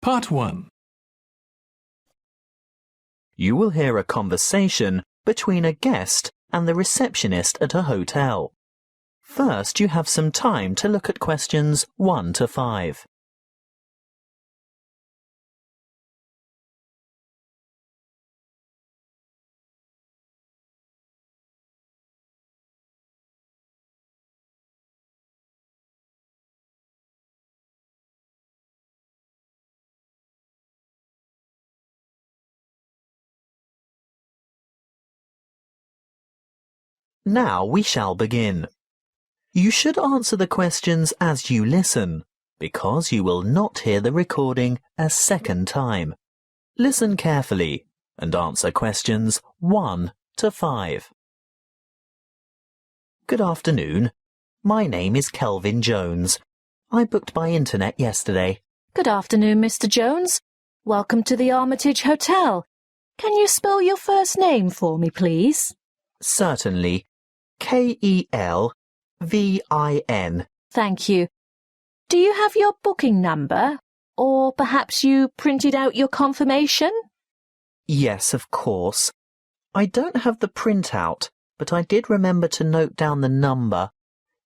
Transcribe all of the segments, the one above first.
Part 1. You will hear a conversation between a guest and the receptionist at a hotel. First, you have some time to look at questions 1 to 5. Now we shall begin. You should answer the questions as you listen, because you will not hear the recording a second time. Listen carefully and answer questions 1 to 5. Good afternoon. My name is Kelvin Jones. I booked by internet yesterday. Good afternoon, Mr. Jones. Welcome to the Armitage Hotel. Can you spell your first name for me, please? Certainly. K-E-L-V-I-N. Thank you. Do you have your booking number? Or perhaps you printed out your confirmation? Yes, of course. I don't have the printout, but I did remember to note down the number.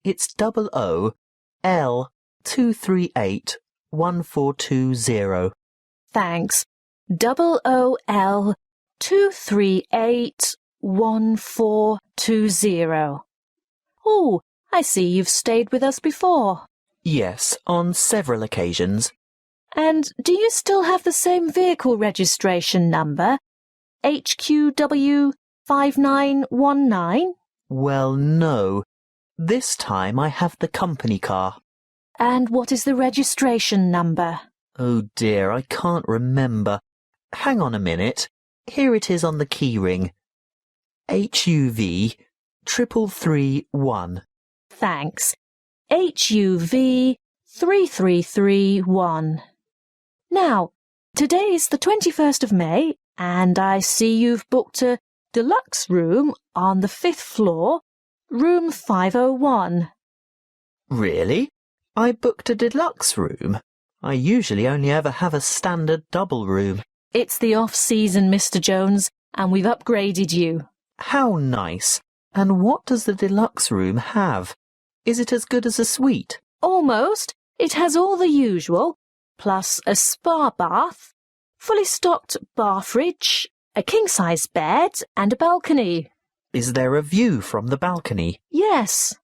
It's OOL2381420. Thanks. OOL2381420. Oh, I see you've stayed with us before. Yes, on several occasions. And do you still have the same vehicle registration number? HQW5919? Well, no. This time I have the company car. And what is the registration number? Oh dear, I can't remember. Hang on a minute. Here it is on the keyring. HUV 3331. Thanks. HUV 3331. Now, today is the 21st of May, and I see you've booked a deluxe room on the 5th floor, room 501. Really? I booked a deluxe room? I usually only ever have a standard double room. It's the off-season, Mr. Jones, and we've upgraded you. How nice. And what does the deluxe room have? Is it as good as a suite? Almost. It has all the usual, plus a spa bath, fully stocked bar fridge, a king-size bed, and a balcony. Is there a view from the balcony? Yes.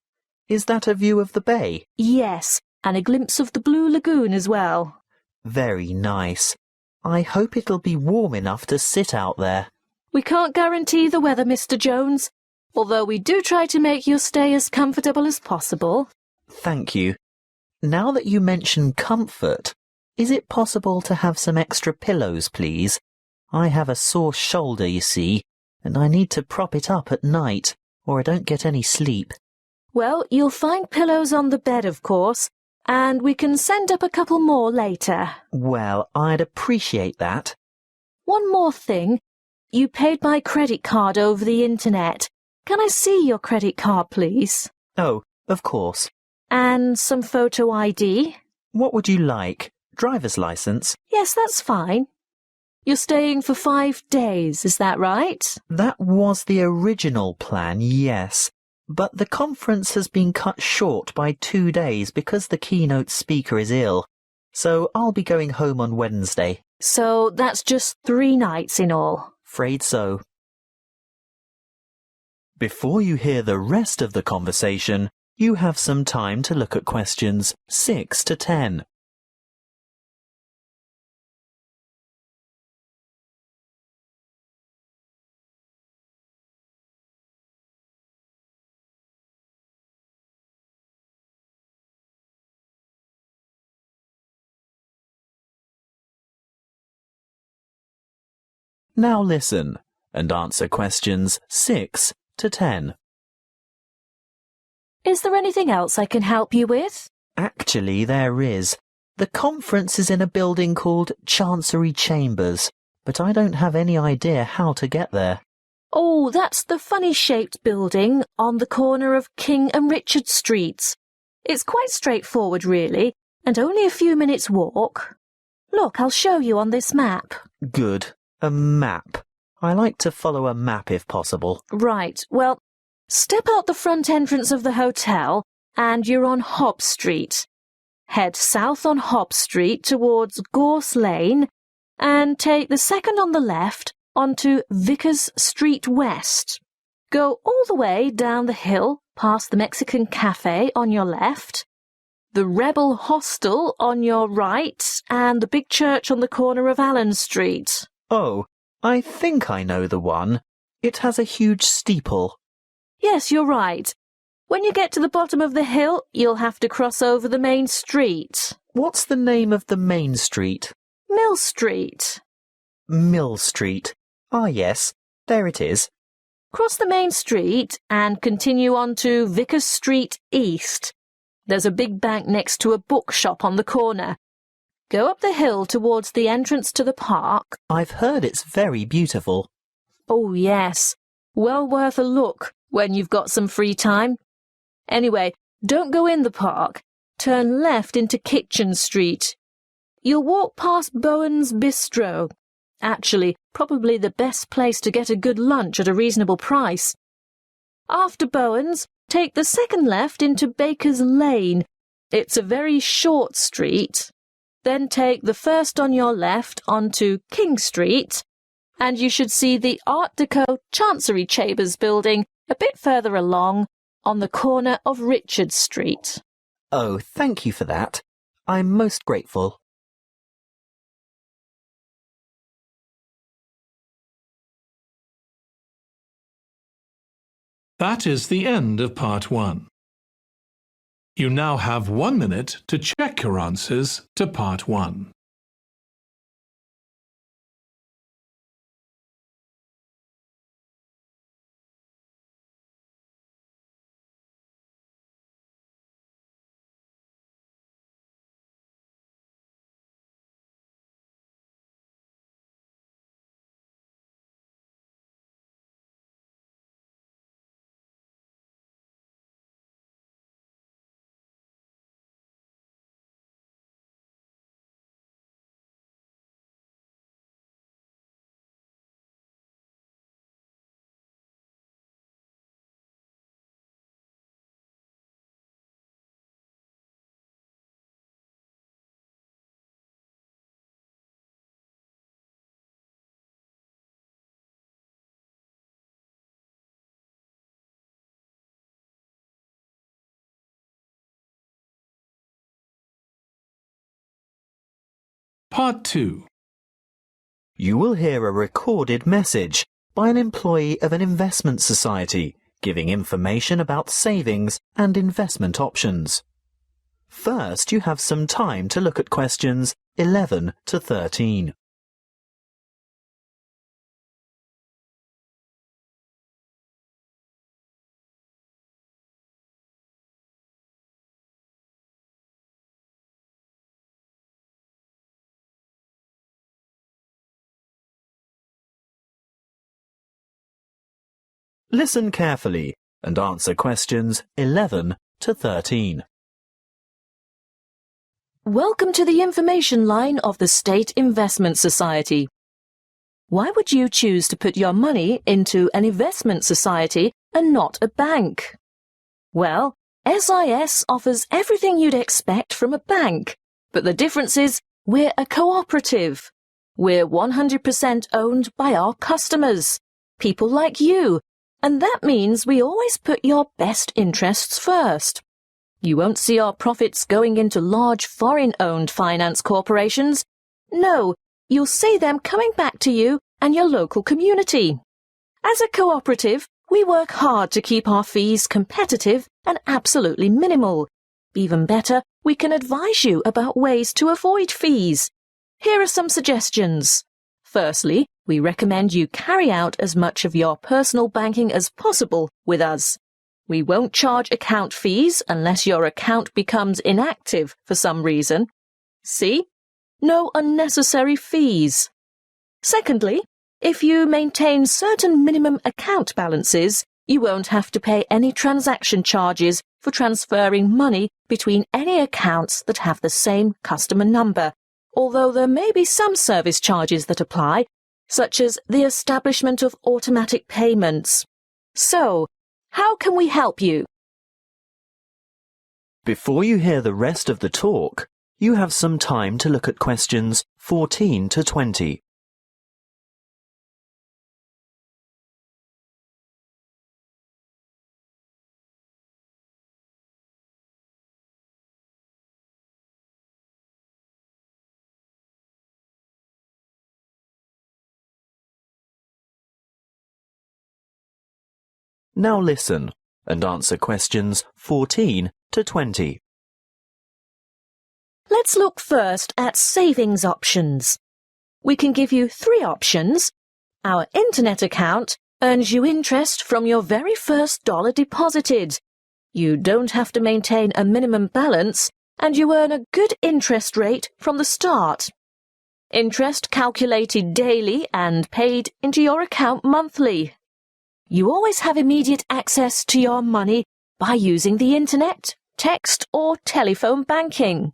Is that a view of the bay? Yes, and a glimpse of the Blue Lagoon as well. Very nice. I hope it'll be warm enough to sit out there. We can't guarantee the weather, Mr. Jones, although we do try to make your stay as comfortable as possible. Thank you. Now that you mention comfort, is it possible to have some extra pillows, please? I have a sore shoulder, you see, and I need to prop it up at night, or I don't get any sleep. Well, you'll find pillows on the bed, of course, and we can send up a couple more later. Well, I'd appreciate that. One more thing. You paid by credit card over the internet. Can I see your credit card, please? Oh, of course. And some photo ID? What would you like? Driver's license? Yes, that's fine. You're staying for 5 days, is that right? That was the original plan, yes. But the conference has been cut short by 2 days because the keynote speaker is ill. So I'll be going home on Wednesday. So that's just 3 nights in all. Afraid so. Before you hear the rest of the conversation, you have some time to look at questions 6 to 10. Now listen and answer questions 6 to 10. Is there anything else I can help you with? Actually, there is. The conference is in a building called Chancery Chambers, but I don't have any idea how to get there. Oh, that's the funny-shaped building on the corner of King and Richard Streets. It's quite straightforward, really, and only a few minutes' walk. Look, I'll show you on this map. Good. A map. I like to follow a map if possible. Right, well, step out the front entrance of the hotel and you're on Hobb Street. Head south on Hobb Street towards Gorse Lane and take the second on the left onto Vickers Street West. Go all the way down the hill past the Mexican Cafe on your left, the Rebel Hostel on your right, and the big church on the corner of Allen Street. Oh, I think I know the one. It has a huge steeple. Yes, you're right. When you get to the bottom of the hill, you'll have to cross over the main street. What's the name of the main street? Mill Street. Mill Street. Ah, yes, there it is. Cross the main street and continue on to Vickers Street East. There's a big bank next to a bookshop on the corner. Go up the hill towards the entrance to the park. I've heard it's very beautiful. Oh, yes. Well worth a look when you've got some free time. Anyway, don't go in the park. Turn left into Kitchen Street. You'll walk past Bowen's Bistro. Actually, probably the best place to get a good lunch at a reasonable price. After Bowen's, take the second left into Baker's Lane. It's a very short street. Then take the first on your left onto King Street, and you should see the Art Deco Chancery Chambers building a bit further along on the corner of Richard Street. Oh, thank you for that. I'm most grateful. That is the end of part 1. You now have 1 minute to check your answers to part 1. Part 2. You will hear a recorded message by an employee of an investment society giving information about savings and investment options. First, you have some time to look at questions 11 to 13. Listen carefully and answer questions 11 to 13. Welcome to the information line of the State Investment Society. Why would you choose to put your money into an investment society and not a bank? Well, SIS offers everything you'd expect from a bank, but the difference is we're a cooperative. We're 100% owned by our customers, people like you, and that means we always put your best interests first. You won't see our profits going into large foreign-owned finance corporations. No, you'll see them coming back to you and your local community. As a cooperative, we work hard to keep our fees competitive and absolutely minimal. Even better, we can advise you about ways to avoid fees. Here are some suggestions. Firstly, we recommend you carry out as much of your personal banking as possible with us. We won't charge account fees unless your account becomes inactive for some reason. See? No unnecessary fees. Secondly, if you maintain certain minimum account balances, you won't have to pay any transaction charges for transferring money between any accounts that have the same customer number, although there may be some service charges that apply, such as the establishment of automatic payments. So, how can we help you? Before you hear the rest of the talk, you have some time to look at questions 14 to 20. Now listen and answer questions 14 to 20. Let's look first at savings options. We can give you 3 options. Our internet account earns you interest from your very first dollar deposited. You don't have to maintain a minimum balance, and you earn a good interest rate from the start. Interest calculated daily and paid into your account monthly. You always have immediate access to your money by using the internet, text or telephone banking.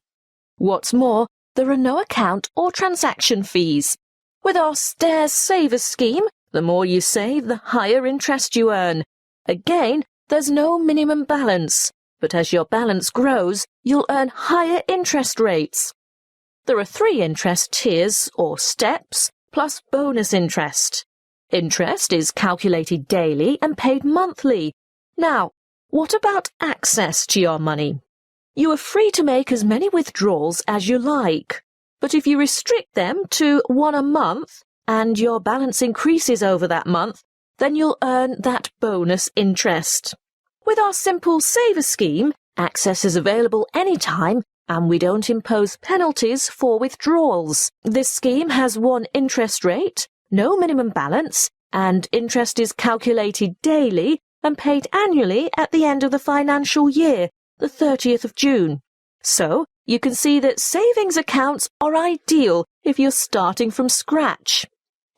What's more, there are no account or transaction fees. With our Stairs Saver scheme, the more you save, the higher interest you earn. Again, there's no minimum balance, but as your balance grows, you'll earn higher interest rates. There are 3 interest tiers or steps, plus bonus interest. Interest is calculated daily and paid monthly. Now, what about access to your money? You are free to make as many withdrawals as you like, but if you restrict them to 1 a month and your balance increases over that month, then you'll earn that bonus interest. With our simple saver scheme, access is available anytime and we don't impose penalties for withdrawals. This scheme has 1 interest rate, no minimum balance, and interest is calculated daily and paid annually at the end of the financial year, the 30th of June. So, you can see that savings accounts are ideal if you're starting from scratch.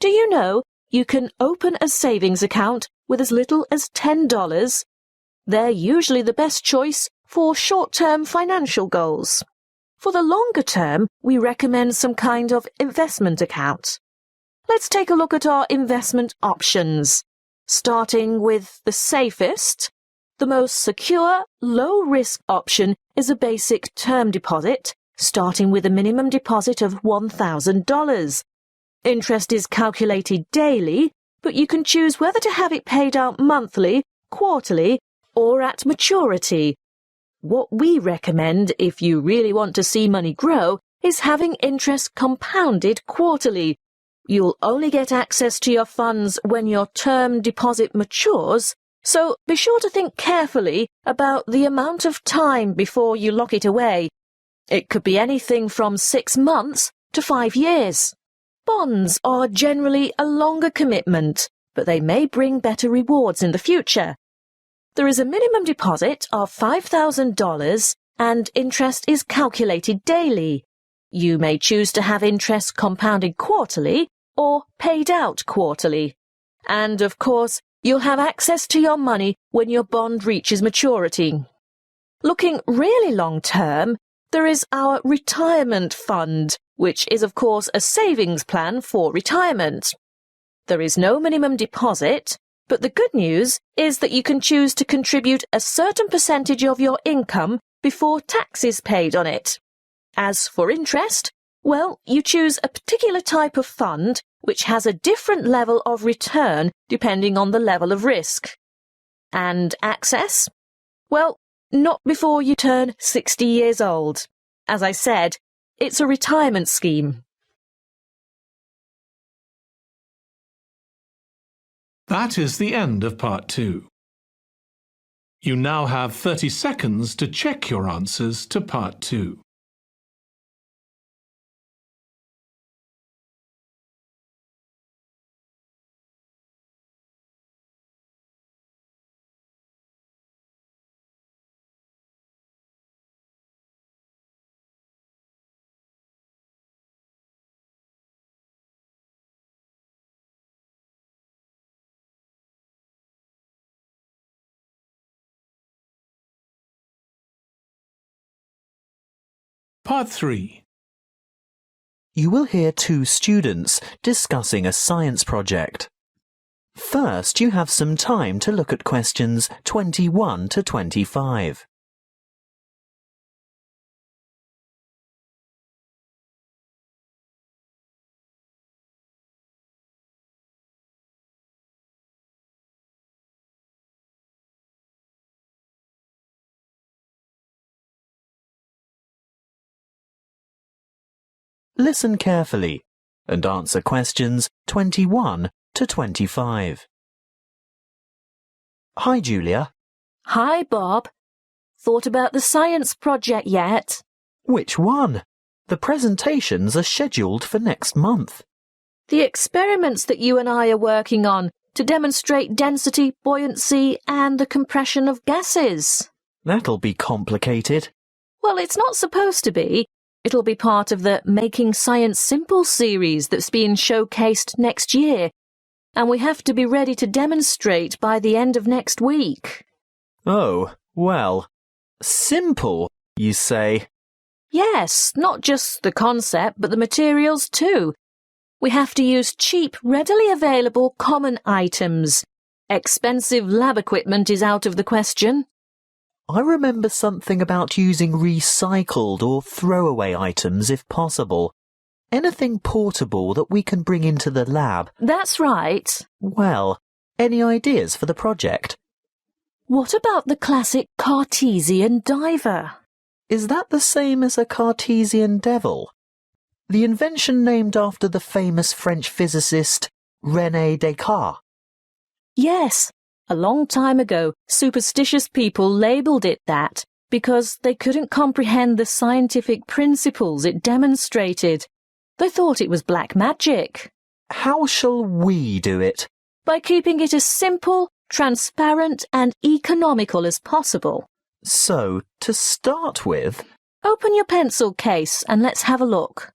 Do you know you can open a savings account with as little as $10? They're usually the best choice for short-term financial goals. For the longer term, we recommend some kind of investment account. Let's take a look at our investment options. Starting with the safest, the most secure, low-risk option is a basic term deposit, starting with a minimum deposit of $1,000. Interest is calculated daily, but you can choose whether to have it paid out monthly, quarterly, or at maturity. What we recommend if you really want to see money grow is having interest compounded quarterly. You'll only get access to your funds when your term deposit matures, so be sure to think carefully about the amount of time before you lock it away. It could be anything from 6 months to 5 years. Bonds are generally a longer commitment, but they may bring better rewards in the future. There is a minimum deposit of $5,000 and interest is calculated daily. You may choose to have interest compounded quarterly or paid out quarterly. And, of course, you'll have access to your money when your bond reaches maturity. Looking really long-term, there is our retirement fund, which is, of course, a savings plan for retirement. There is no minimum deposit, but the good news is that you can choose to contribute a certain percentage of your income before tax is paid on it. As for interest, well, you choose a particular type of fund which has a different level of return depending on the level of risk. And access? Well, not before you turn 60 years old. As I said, it's a retirement scheme. That is the end of part 2. You now have 30 seconds to check your answers to part 2. Part 3. you will hear two students discussing a science project. First, you have some time to look at questions 21 to 25. Listen carefully and answer questions 21 to 25. Hi, Julia. Hi, Bob. Thought about the science project yet? Which one? The presentations are scheduled for next month. The experiments that you and I are working on to demonstrate density, buoyancy, and the compression of gases. That'll be complicated. Well, it's not supposed to be. It'll be part of the Making Science Simple series that's being showcased next year, and we have to be ready to demonstrate by the end of next week. Oh, well, simple, you say? Yes, not just the concept, but the materials too. We have to use cheap, readily available common items. Expensive lab equipment is out of the question. I remember something about using recycled or throwaway items if possible. Anything portable that we can bring into the lab. That's right. Well, any ideas for the project? What about the classic Cartesian diver? Is that the same as a Cartesian devil? The invention named after the famous French physicist René Descartes. Yes. A long time ago, superstitious people labelled it that because they couldn't comprehend the scientific principles it demonstrated. They thought it was black magic. How shall we do it? By keeping it as simple, transparent and economical as possible. So, to start with... Open your pencil case and let's have a look.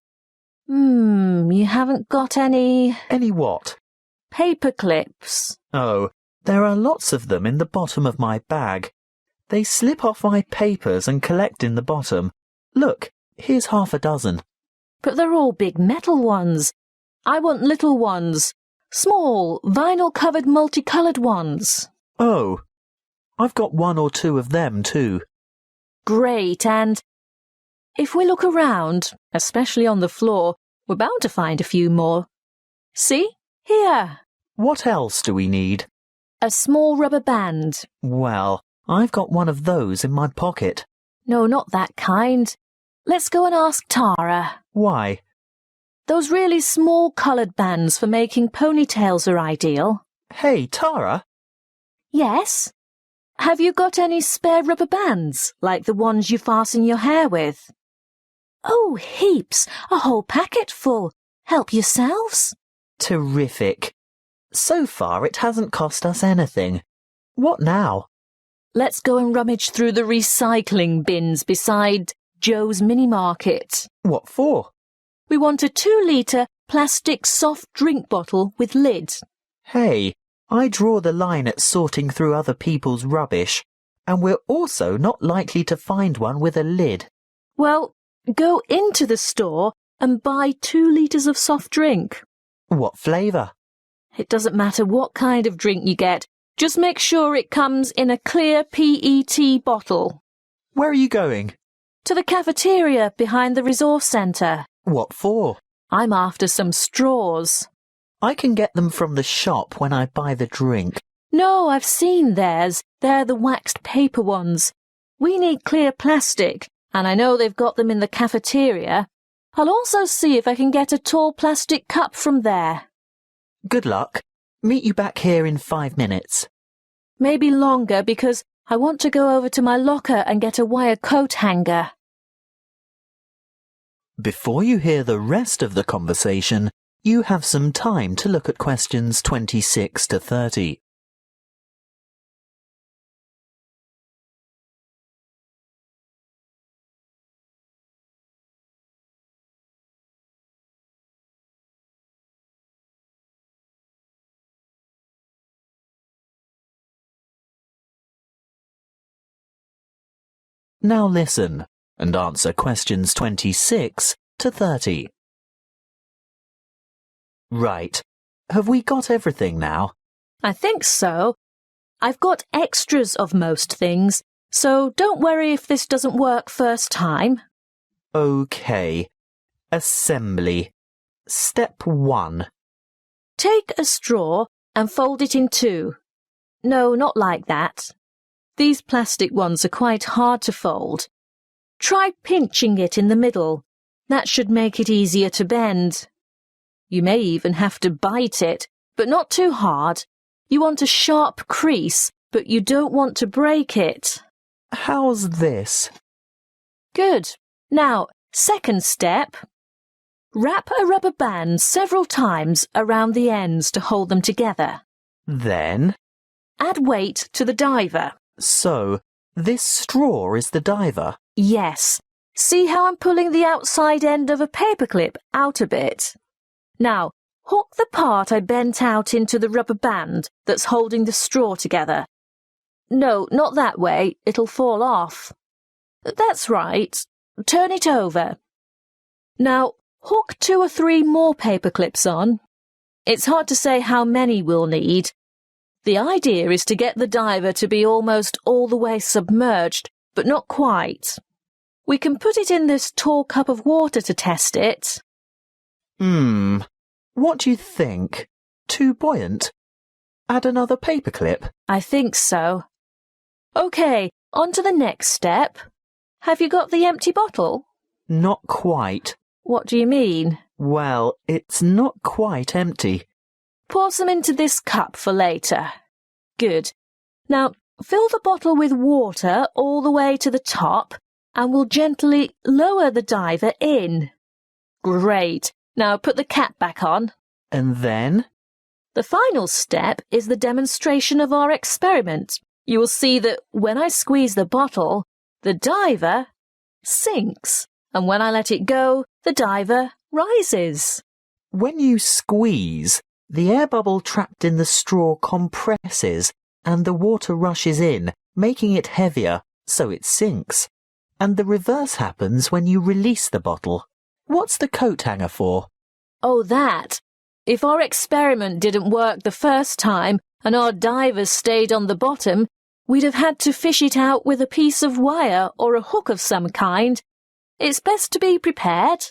You haven't got any... Any what? Paper clips. Oh, there are lots of them in the bottom of my bag. They slip off my papers and collect in the bottom. Look, here's half a dozen. But they're all big metal ones. I want little ones. Small, vinyl-covered multicoloured ones. Oh, I've got one or two of them too. Great, and if we look around, especially on the floor, we're bound to find a few more. See? Here. What else do we need? A small rubber band. Well, I've got one of those in my pocket. No, not that kind. Let's go and ask Tara. Why? Those really small coloured bands for making ponytails are ideal. Hey, Tara? Yes? Have you got any spare rubber bands, like the ones you fasten your hair with? Oh, heaps. A whole packet full. Help yourselves. Terrific. So far it hasn't cost us anything. What now? Let's go and rummage through the recycling bins beside Joe's mini market. What for? We want a 2-litre plastic soft drink bottle with lid. Hey, I draw the line at sorting through other people's rubbish, and we're also not likely to find one with a lid. Well, go into the store and buy 2 litres of soft drink. What flavour? It doesn't matter what kind of drink you get. Just make sure it comes in a clear PET bottle. Where are you going? To the cafeteria behind the resource centre. What for? I'm after some straws. I can get them from the shop when I buy the drink. No, I've seen theirs. They're the waxed paper ones. We need clear plastic, and I know they've got them in the cafeteria. I'll also see if I can get a tall plastic cup from there. Good luck. Meet you back here in 5 minutes. Maybe longer because I want to go over to my locker and get a wire coat hanger. Before you hear the rest of the conversation, you have some time to look at questions 26 to 30. Now listen and answer questions 26 to 30. Right. Have we got everything now? I think so. I've got extras of most things, so don't worry if this doesn't work first time. OK. Assembly. Step 1. Take a straw and fold it in two. No, not like that. These plastic ones are quite hard to fold. Try pinching it in the middle. That should make it easier to bend. You may even have to bite it, but not too hard. You want a sharp crease, but you don't want to break it. How's this? Good. Now, second step. Wrap a rubber band several times around the ends to hold them together. Then? Add weight to the diver. So, this straw is the diver? Yes. See how I'm pulling the outside end of a paperclip out a bit? Now, hook the part I bent out into the rubber band that's holding the straw together. No, not that way. It'll fall off. That's right. Turn it over. Now, hook 2 or 3 more paper clips on. It's hard to say how many we'll need. The idea is to get the diver to be almost all the way submerged, but not quite. We can put it in this tall cup of water to test it. What do you think? Too buoyant? Add another paperclip? I think so. OK, on to the next step. Have you got the empty bottle? Not quite. What do you mean? Well, it's not quite empty. Pour some into this cup for later. Good. Now, fill the bottle with water all the way to the top and we'll gently lower the diver in. Great. Now put the cap back on. And then? The final step is the demonstration of our experiment. You will see that when I squeeze the bottle, the diver sinks, and when I let it go, the diver rises. When you squeeze, the air bubble trapped in the straw compresses and the water rushes in, making it heavier, so it sinks. And the reverse happens when you release the bottle. What's the coat hanger for? Oh, that. If our experiment didn't work the first time and our divers stayed on the bottom, we'd have had to fish it out with a piece of wire or a hook of some kind. It's best to be prepared.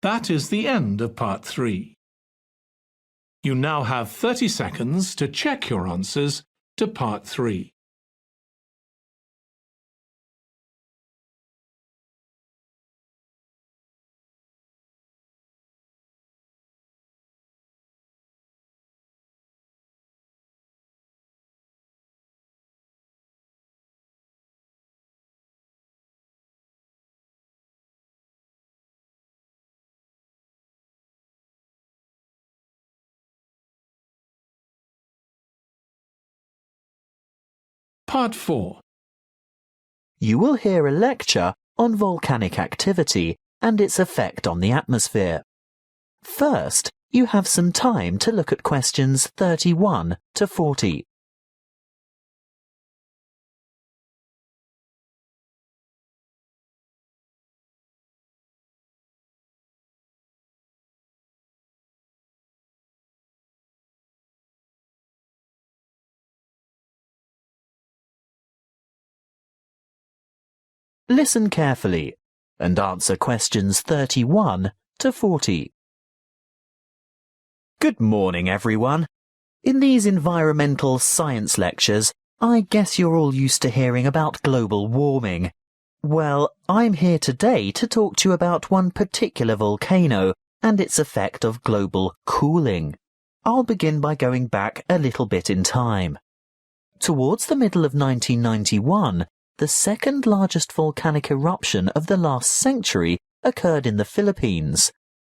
That is the end of part 3. You now have 30 seconds to check your answers to part 3. Part 4. You will hear a lecture on volcanic activity and its effect on the atmosphere. First, you have some time to look at questions 31 to 40. Listen carefully and answer questions 31 to 40. Good morning, everyone. In these environmental science lectures, I guess you're all used to hearing about global warming. Well, I'm here today to talk to you about one particular volcano and its effect of global cooling. I'll begin by going back a little bit in time. Towards the middle of 1991, the second largest volcanic eruption of the last century occurred in the Philippines,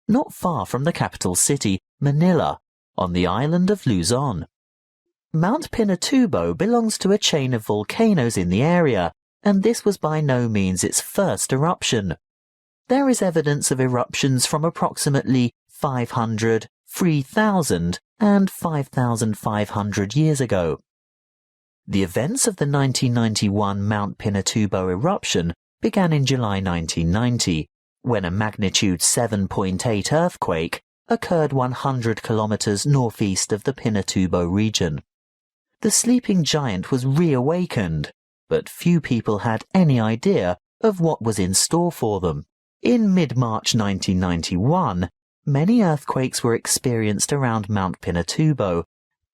not far from the capital city, Manila, on the island of Luzon. Mount Pinatubo belongs to a chain of volcanoes in the area, and this was by no means its first eruption. There is evidence of eruptions from approximately 500, 3,000 and 5,500 years ago. The events of the 1991 Mount Pinatubo eruption began in July 1990, when a magnitude 7.8 earthquake occurred 100 kilometers northeast of the Pinatubo region. The sleeping giant was reawakened, but few people had any idea of what was in store for them. In mid-March 1991, many earthquakes were experienced around Mount Pinatubo,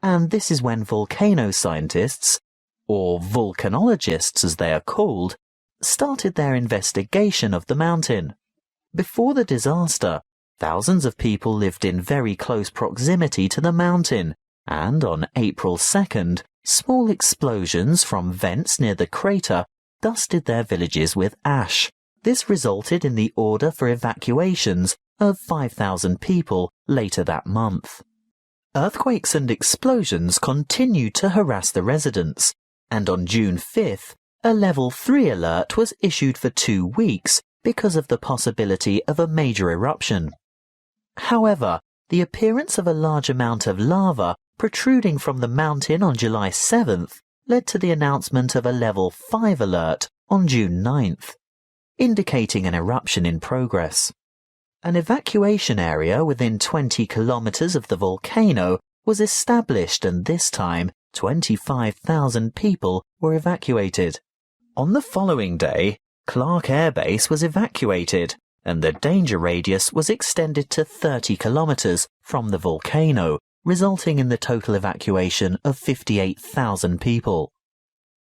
and this is when volcano scientists, or volcanologists as they are called, started their investigation of the mountain. Before the disaster, thousands of people lived in very close proximity to the mountain, and on April 2nd, small explosions from vents near the crater dusted their villages with ash. This resulted in the order for evacuations of 5,000 people later that month. Earthquakes and explosions continued to harass the residents, and on June 5th, a Level 3 alert was issued for 2 weeks because of the possibility of a major eruption. However, the appearance of a large amount of lava protruding from the mountain on July 7th led to the announcement of a Level 5 alert on June 9th, indicating an eruption in progress. An evacuation area within 20 kilometers of the volcano was established, and this time 25,000 people were evacuated. On the following day, Clark Air Base was evacuated, and the danger radius was extended to 30 kilometers from the volcano, resulting in the total evacuation of 58,000 people.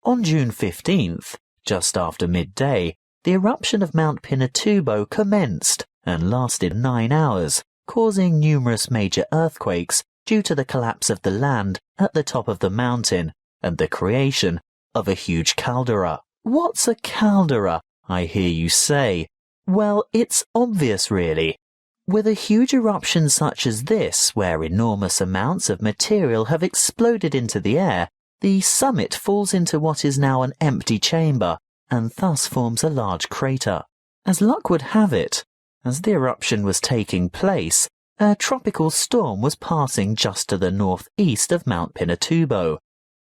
On June 15th, just after midday, the eruption of Mount Pinatubo commenced and lasted 9 hours, causing numerous major earthquakes due to the collapse of the land at the top of the mountain and the creation of a huge caldera. What's a caldera, I hear you say? Well, it's obvious really. With a huge eruption such as this, where enormous amounts of material have exploded into the air, the summit falls into what is now an empty chamber, and thus forms a large crater. As luck would have it, as the eruption was taking place, a tropical storm was passing just to the northeast of Mount Pinatubo,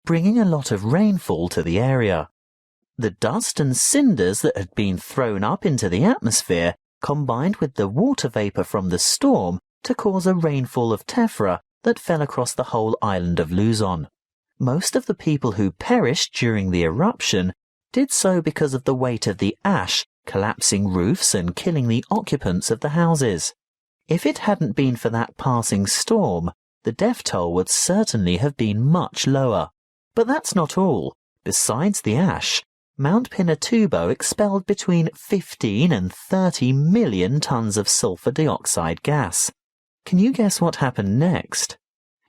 bringing a lot of rainfall to the area. The dust and cinders that had been thrown up into the atmosphere combined with the water vapor from the storm to cause a rainfall of tephra that fell across the whole island of Luzon. Most of the people who perished during the eruption did so because of the weight of the ash collapsing roofs and killing the occupants of the houses. If it hadn't been for that passing storm, the death toll would certainly have been much lower. But that's not all. Besides the ash, Mount Pinatubo expelled between 15 and 30 million tons of sulfur dioxide gas. Can you guess what happened next?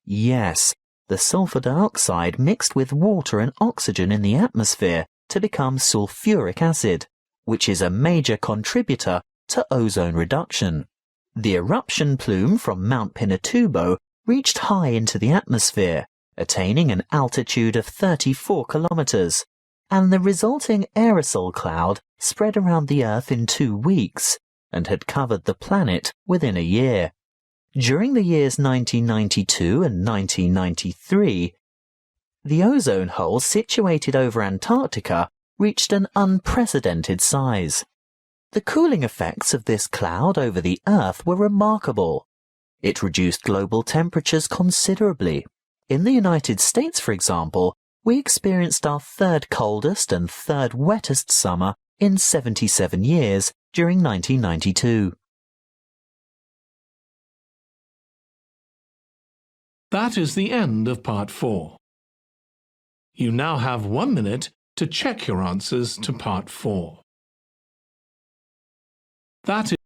Yes, the sulfur dioxide mixed with water and oxygen in the atmosphere to become sulfuric acid, which is a major contributor to ozone reduction. The eruption plume from Mount Pinatubo reached high into the atmosphere, attaining an altitude of 34 kilometers, and the resulting aerosol cloud spread around the Earth in 2 weeks and had covered the planet within a year. During the years 1992 and 1993, the ozone hole situated over Antarctica reached an unprecedented size. The cooling effects of this cloud over the Earth were remarkable. It reduced global temperatures considerably. In the United States, for example, we experienced our 3rd coldest and 3rd wettest summer in 77 years during 1992. That is the end of Part 4. You now have 1 minute to check your answers to Part 4. That is